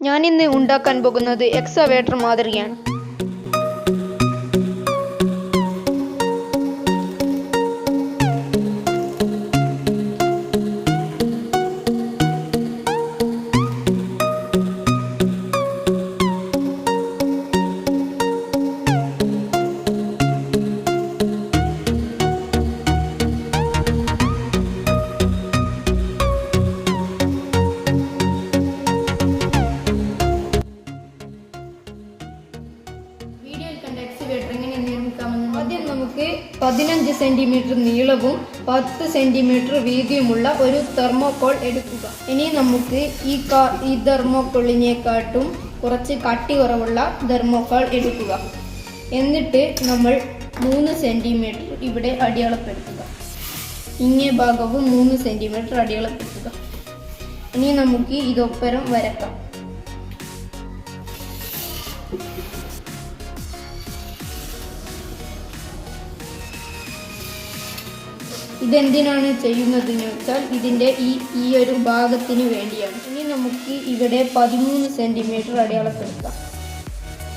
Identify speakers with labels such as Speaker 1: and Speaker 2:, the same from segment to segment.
Speaker 1: ഞാനിന്ന് ഉണ്ടാക്കാൻ പോകുന്നത് എക്സ്കവേറ്റർ മാതൃകയാണ്. ആദ്യം നമുക്ക് 15 സെന്റിമീറ്റർ നീളവും 10 സെന്റിമീറ്റർ വീതിയുമുള്ള ഒരു തെർമോകോൾ എടുക്കുക. ഇനി നമുക്ക് ഈ തെർമോകോളിനെക്കാട്ടും കുറച്ച് കട്ടി കുറവുള്ള തെർമോകോൾ എടുക്കുക. എന്നിട്ട് നമ്മൾ 3 സെന്റിമീറ്റർ ഇവിടെ അടിയാളപ്പെടുത്തുക. ഇങ്ങേ ഭാഗവും 3 സെന്റിമീറ്റർ അടിയാളപ്പെടുത്തുക. ഇനി നമുക്ക് ഇതൊപ്പരം വരക്കാം. ഇതെന്തിനാണ് ചെയ്യുന്നതെന്ന് വെച്ചാൽ ഇതിൻ്റെ ഈ ഒരു ഭാഗത്തിന് വേണ്ടിയാണ്. ഇനി നമുക്ക് ഇവിടെ 13 സെന്റിമീറ്റർ അടയാളപ്പെടുത്താം.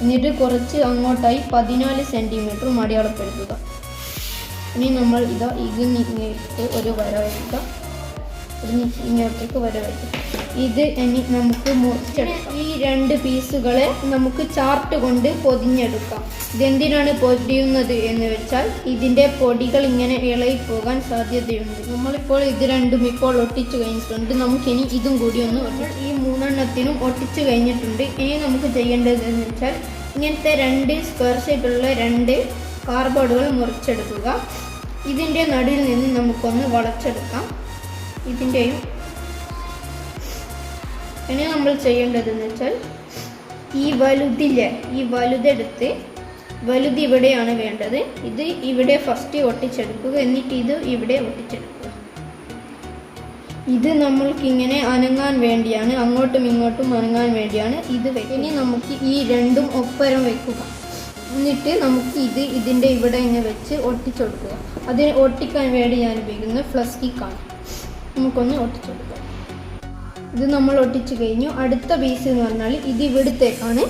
Speaker 1: എന്നിട്ട് കുറച്ച് അങ്ങോട്ടായി 14 സെന്റിമീറ്ററും അടയാളപ്പെടുത്തുക. ഇനി നമ്മൾ ഇങ്ങോട്ട് ഒരു വര വയ്ക്കുക, ഇങ്ങോട്ടേക്ക് വര വയ്ക്കുക. ഇത് ഇനി നമുക്ക് മുറിച്ചെടുക്കാം. ഈ 2 പീസുകളെ നമുക്ക് ചാർട്ട് കൊണ്ട് പൊതിഞ്ഞെടുക്കാം. ഇതെന്തിനാണ് പൊതിയുന്നത് എന്ന് വെച്ചാൽ ഇതിൻ്റെ പൊടികൾ ഇങ്ങനെ ഇളകി പോകാൻ സാധ്യതയുണ്ട്. നമ്മളിപ്പോൾ ഇത് രണ്ടും ഇപ്പോൾ ഒട്ടിച്ചു കഴിഞ്ഞിട്ടുണ്ട്. നമുക്കിനി ഇതും കൂടി ഒന്ന് ഈ 3 എണ്ണത്തിനും ഒട്ടിച്ചു കഴിഞ്ഞിട്ടുണ്ട്. ഇനി നമുക്ക് ചെയ്യേണ്ടത് എന്ന് വെച്ചാൽ ഇങ്ങനത്തെ 2 സ്ക്വയർ ഷേപ്പുള്ള 2 കാർഡ്ബോർഡുകൾ മുറിച്ചെടുക്കുക. ഇതിൻ്റെ നടുവിൽ നിന്ന് നമുക്കൊന്ന് വളച്ചെടുക്കാം. ഇതിൻ്റെയും ഇനി നമ്മൾ ചെയ്യേണ്ടതെന്ന് വെച്ചാൽ ഈ വലുതെടുത്ത് വലുത് ഇവിടെയാണ് വേണ്ടത്. ഇത് ഇവിടെ ഫസ്റ്റ് ഒട്ടിച്ചെടുക്കുക. എന്നിട്ട് ഇത് ഇവിടെ ഒട്ടിച്ചെടുക്കുക. ഇത് നമ്മൾക്കിങ്ങനെ അനങ്ങാൻ വേണ്ടിയാണ്, അങ്ങോട്ടും ഇങ്ങോട്ടും അനങ്ങാൻ വേണ്ടിയാണ് ഇത്. ഇനി നമുക്ക് ഈ 2ഉം ഒപ്പരം വയ്ക്കുക. എന്നിട്ട് നമുക്ക് ഇതിൻ്റെ ഇവിടെ ഇങ്ങനെ വെച്ച് ഒട്ടിച്ചെടുക്കുക. അതിന് ഒട്ടിക്കാൻ വേണ്ടി ഞാൻ ഉപയോഗിക്കുന്നത് ഫ്ലസ് സ്റ്റിക്കാണ്. നമുക്കൊന്ന് ഒട്ടിച്ചെടുക്കാം. ഇത് നമ്മൾ ഒട്ടിച്ചു കഴിഞ്ഞു. അടുത്ത പീസ് എന്ന് പറഞ്ഞാൽ ഇത് ഇവിടത്തേക്കാണ്.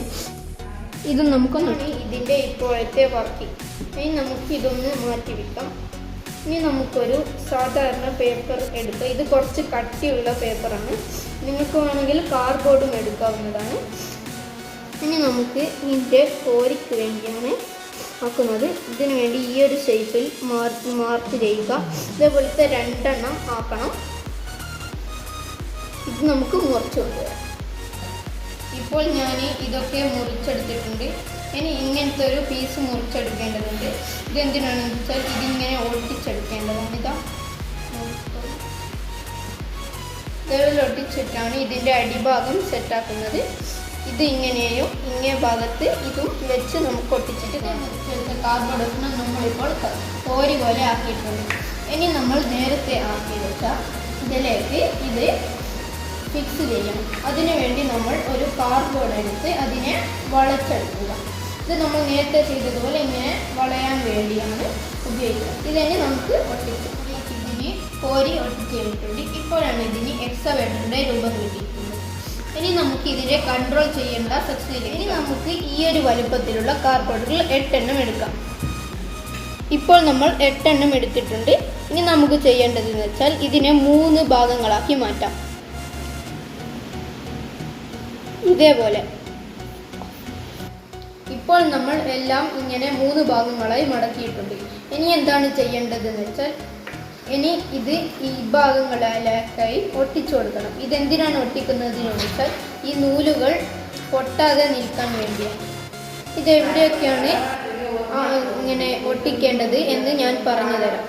Speaker 1: ഇത് നമുക്കൊന്നാണ് ഇതിൻ്റെ ഇപ്പോഴത്തെ വർക്കിംഗ്. ഇനി നമുക്ക് ഇതൊന്ന് മാറ്റി വയ്ക്കാം. ഇനി നമുക്കൊരു സാധാരണ പേപ്പർ എടുക്കാം. ഇത് കുറച്ച് കട്ടിയുള്ള പേപ്പറാണ്. നിങ്ങൾക്ക് വേണമെങ്കിൽ കാർഡ്ബോർഡും എടുക്കാവുന്നതാണ്. ഇനി നമുക്ക് ഇതിൻ്റെ കോരിക്ക് വേണ്ടിയാണ് ആക്കുന്നത്. ഇതിനു വേണ്ടി ഈ ഒരു ഷേപ്പിൽ മാർക്ക് ചെയ്യുക. ഇതേപോലത്തെ 2 എണ്ണം ആക്കണം. ഇത് നമുക്ക് മുറിച്ച് കൊണ്ടുവരാം. ഇപ്പോൾ ഞാൻ ഇതൊക്കെ മുറിച്ചെടുത്തിട്ടുണ്ട്. ഇനി ഇങ്ങനത്തെ ഒരു പീസ് മുറിച്ചെടുക്കേണ്ടതുണ്ട്. ഇതെന്തിനാണെന്ന് വെച്ചാൽ ഇതിങ്ങനെ ഒട്ടിച്ചെടുക്കേണ്ടതാണ്. ഇതേപോലെ ഒട്ടിച്ചിട്ടാണ് ഇതിൻ്റെ അടിഭാഗം സെറ്റാക്കുന്നത്. ഇത് ഇങ്ങനെയും ഇങ്ങേ ഭാഗത്ത് ഇതും വെച്ച് നമുക്ക് ഒട്ടിച്ചിട്ട് മുറിച്ചെടുത്ത കാർഡ്ബോർഡ് നമ്മളിപ്പോൾ കോരി പോലെ ആക്കിയിട്ടുണ്ട്. ഇനി നമ്മൾ നേരത്തെ ആക്കി വെച്ച ഇതിലേക്ക് ഇത് ഫിക്സ് ചെയ്യണം. അതിനുവേണ്ടി നമ്മൾ ഒരു കാർഡ്ബോർഡ് എടുത്ത് അതിനെ വളച്ചെടുക്കുക. ഇത് നമ്മൾ നേരത്തെ ചെയ്തതുപോലെ ഇങ്ങനെ വളയാൻ വേണ്ടിയാണ് ഉപയോഗിക്കുന്നത്. ഇതിനെ നമുക്ക് ഒട്ടിച്ച് ഇതിന് കോരി ഒട്ടിച്ച് കഴിഞ്ഞിട്ടുണ്ട്. ഇപ്പോഴാണ് ഇതിന് എക്സ്കവേറ്ററിൻ്റെ രൂപം കിട്ടിയിട്ടുള്ളത്. ഇനി നമുക്ക് ഇതിനെ കൺട്രോൾ ചെയ്യേണ്ട സെക്ഷനിൽ ഇനി നമുക്ക് ഈ ഒരു വലുപ്പത്തിലുള്ള കാർഡ്ബോർഡുകൾ 8 എണ്ണം എടുക്കാം. ഇപ്പോൾ നമ്മൾ 8 എണ്ണം എടുത്തിട്ടുണ്ട്. ഇനി നമുക്ക് ചെയ്യേണ്ടതെന്ന് വെച്ചാൽ ഇതിനെ 3 ഭാഗങ്ങളാക്കി മാറ്റാം. ഇതേപോലെ ഇപ്പോൾ നമ്മൾ എല്ലാം ഇങ്ങനെ 3 ഭാഗങ്ങളായി മടക്കിയിട്ടുണ്ട്. ഇനി എന്താണ് ചെയ്യേണ്ടതെന്ന് വെച്ചാൽ ഇനി ഇത് ഈ ഭാഗങ്ങളിലേക്കായി ഒട്ടിച്ചു കൊടുക്കണം. ഇതെന്തിനാണ് ഒട്ടിക്കുന്നതെന്ന് വെച്ചാൽ ഈ നൂലുകൾ പൊട്ടാതെ നിൽക്കാൻ വേണ്ടിയാണ്. ഇതെവിടെയൊക്കെയാണ് ഇങ്ങനെ ഒട്ടിക്കേണ്ടത് എന്ന് ഞാൻ പറഞ്ഞു തരാം.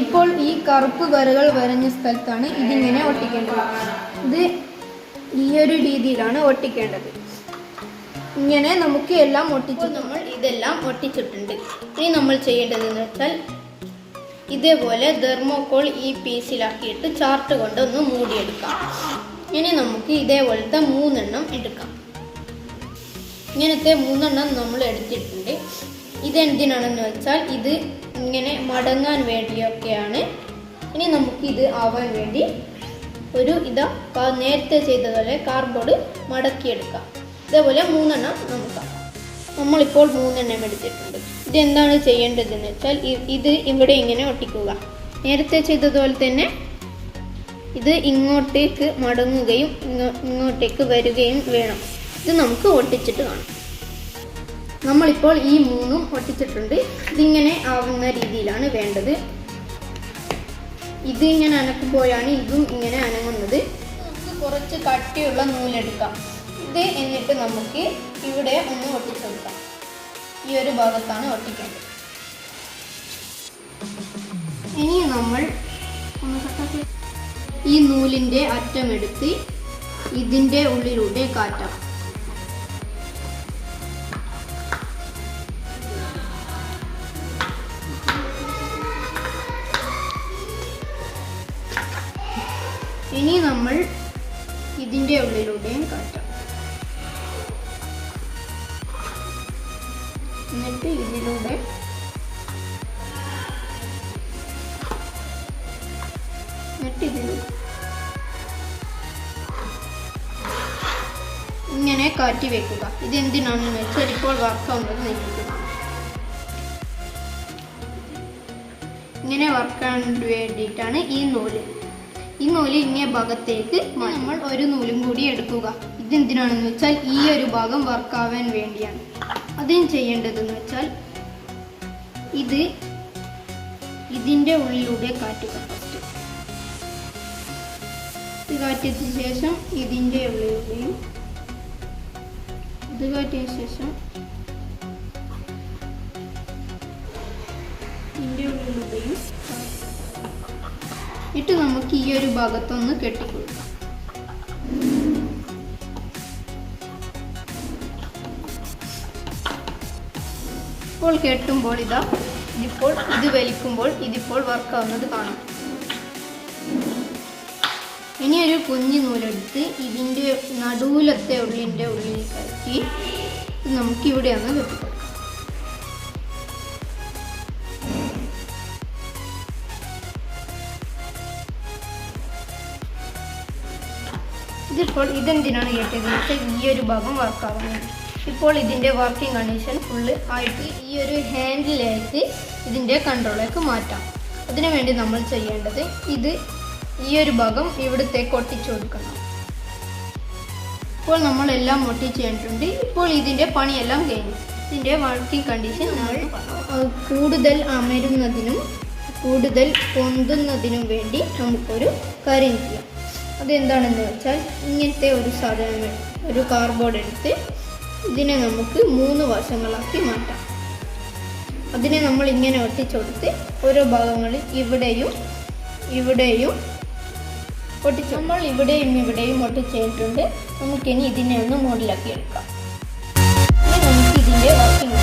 Speaker 1: ഇപ്പോൾ ഈ കറുപ്പ് വരകൾ വരഞ്ഞ സ്ഥലത്താണ് ഇതിങ്ങനെ ഒട്ടിക്കേണ്ടത്. ഇത് ഈ ഒരു രീതിയിലാണ് ഒട്ടിക്കേണ്ടത്. ഇങ്ങനെ നമുക്ക് എല്ലാം നമ്മൾ ഇതെല്ലാം ഒട്ടിച്ചിട്ടുണ്ട്. ഇനി നമ്മൾ ചെയ്യേണ്ടതെന്ന് വെച്ചാൽ ഇതേപോലെ തെർമോകോൾ ഈ പീസിലാക്കിയിട്ട് ചാർട്ട് കൊണ്ട് ഒന്ന് മൂടിയെടുക്കാം. ഇനി നമുക്ക് ഇതേപോലത്തെ 3 എണ്ണം എടുക്കാം. ഇങ്ങനത്തെ 3 എണ്ണം നമ്മൾ എടുത്തിട്ടുണ്ട്. ഇതെന്തിനാണെന്ന് വെച്ചാൽ ഇത് ഇങ്ങനെ മടങ്ങാൻ വേണ്ടിയൊക്കെയാണ്. ഇനി നമുക്ക് ഇത് ആവാൻ വേണ്ടി നേരത്തെ ചെയ്തതുപോലെ കാർഡ്ബോർഡ് മടക്കിയെടുക്കാം. ഇതേപോലെ 3 എണ്ണം നമുക്കാക്കാം. നമ്മളിപ്പോൾ 3 എണ്ണം എടുത്തിട്ടുണ്ട്. ഇതെന്താണ് ചെയ്യേണ്ടതെന്ന് വെച്ചാൽ ഇത് ഇവിടെ ഇങ്ങനെ ഒട്ടിക്കുക. നേരത്തെ ചെയ്തതുപോലെ തന്നെ ഇത് ഇങ്ങോട്ടേക്ക് മടങ്ങുകയും ഇങ്ങോട്ടേക്ക് വരികയും വേണം. ഇത് നമുക്ക് ഒട്ടിച്ചിട്ട് കാണാം. നമ്മളിപ്പോൾ ഈ 3ഉം ഒട്ടിച്ചിട്ടുണ്ട്. ഇതിങ്ങനെ ആവുന്ന രീതിയിലാണ് വേണ്ടത്. ഇത് ഇങ്ങനെ അനക്കുമ്പോഴാണ് ഇതും ഇങ്ങനെ അനങ്ങുന്നത്. നമുക്ക് കുറച്ച് കട്ടിയുള്ള നൂലെടുക്കാം. എന്നിട്ട് നമുക്ക് ഇവിടെ ഒന്ന് ഒട്ടിച്ചെടുക്കാം. ഈ ഒരു ഭാഗത്താണ് ഒട്ടിക്കേണ്ടത്. ഇനി നമ്മൾ ഈ നൂലിൻ്റെ അറ്റമെടുത്ത് ഇതിൻ്റെ ഉള്ളിലൂടെ കാറ്റാം. ഇനി നമ്മൾ ഇതിൻ്റെ ഉള്ളിലൂടെയും കാറ്റാം. എന്നിട്ട് ഇതിലൂടെ ഇങ്ങനെ കാറ്റി വെക്കുക. ഇതെന്തിനാണെന്ന് വെച്ചാൽ ഇപ്പോൾ വർക്കാവുന്നത് നിങ്ങൾക്ക് കാണാം. ഇങ്ങനെ വർക്കാൻ വേണ്ടിയിട്ടാണ് ഈ നൂല് ഇങ്ങേ ഭാഗത്തേക്ക് നമ്മൾ ഒരു നൂലും കൂടി എടുക്കുക. ഇതെന്തിനാണെന്ന് വെച്ചാൽ ഈ ഒരു ഭാഗം വർക്കാവാൻ വേണ്ടിയാണ്. അതിന് ചെയ്യേണ്ടതെന്ന് വെച്ചാൽ ഇതിൻ്റെ ഉള്ളിലൂടെ കാറ്റുക. ഫസ്റ്റ് ഇത് കാറ്റിയതിന് ശേഷം ഇതിൻ്റെ ഉള്ളിലൂടെയും ഇത് കാറ്റിയതിന് ശേഷം ഇതിൻ്റെ ഉള്ളിലൂടെയും എന്നിട്ട് നമുക്ക് ഈ ഒരു ഭാഗത്തൊന്ന് കെട്ടിക്കൊടുക്കാം. ഇപ്പോൾ കെട്ടുമ്പോൾ ഇതിപ്പോൾ ഇത് വലിക്കുമ്പോൾ ഇതിപ്പോൾ വർക്കാവുന്നത് കാണാം. ഇനി ഒരു കുഞ്ഞു നൂലെടുത്ത് ഇതിൻ്റെ നടുവിലത്തെ ഉള്ളിൻ്റെ ഉള്ളിൽ കയറ്റി നമുക്കിവിടെ ഒന്ന് കെട്ടിക്കൊടുക്കാം. ഇതിപ്പോൾ ഇതെന്തിനാണ് കേട്ടതെന്ന് വെച്ചാൽ ഈ ഒരു ഭാഗം വർക്കാവുന്നത്. ഇപ്പോൾ ഇതിൻ്റെ വർക്കിംഗ് കണ്ടീഷൻ ഫുള്ള് ആയിട്ട് ഈ ഒരു ഹാൻഡിലേക്ക് ഇതിൻ്റെ കൺട്രോളിലേക്ക് മാറ്റാം. അതിനു വേണ്ടി നമ്മൾ ചെയ്യേണ്ടത് ഈ ഒരു ഭാഗം ഇവിടത്തേക്ക് ഒട്ടിച്ചു കൊടുക്കണം. ഇപ്പോൾ നമ്മളെല്ലാം ഒട്ടിച്ച് കഴിഞ്ഞിട്ടുണ്ട്. ഇപ്പോൾ ഇതിൻ്റെ പണിയെല്ലാം കഴിഞ്ഞു. ഇതിൻ്റെ വർക്കിംഗ് കണ്ടീഷൻ നമ്മൾ കൂടുതൽ അമരുന്നതിനും കൂടുതൽ പൊന്തുന്നതിനും വേണ്ടി നമുക്കൊരു കാര്യം ചെയ്യാം. അതെന്താണെന്ന് വെച്ചാൽ ഇങ്ങനത്തെ ഒരു സാധനം, ഒരു കാർഡ്ബോർഡ് എടുത്ത് ഇതിനെ നമുക്ക് 3 വശങ്ങളാക്കി മാറ്റാം. അതിനെ നമ്മൾ ഇങ്ങനെ ഒട്ടിച്ചെടുത്ത് ഓരോ ഭാഗങ്ങളിൽ ഇവിടെയും ഒട്ടിച്ച് നമ്മൾ ഇവിടെയും ഒട്ടിച്ചിട്ടുണ്ട്. നമുക്കിനി ഇതിനെ ഒന്ന് മോഡലാക്കി എടുക്കാം. ഇനി നമുക്ക് ഇതിൻ്റെ വർക്കിംഗ്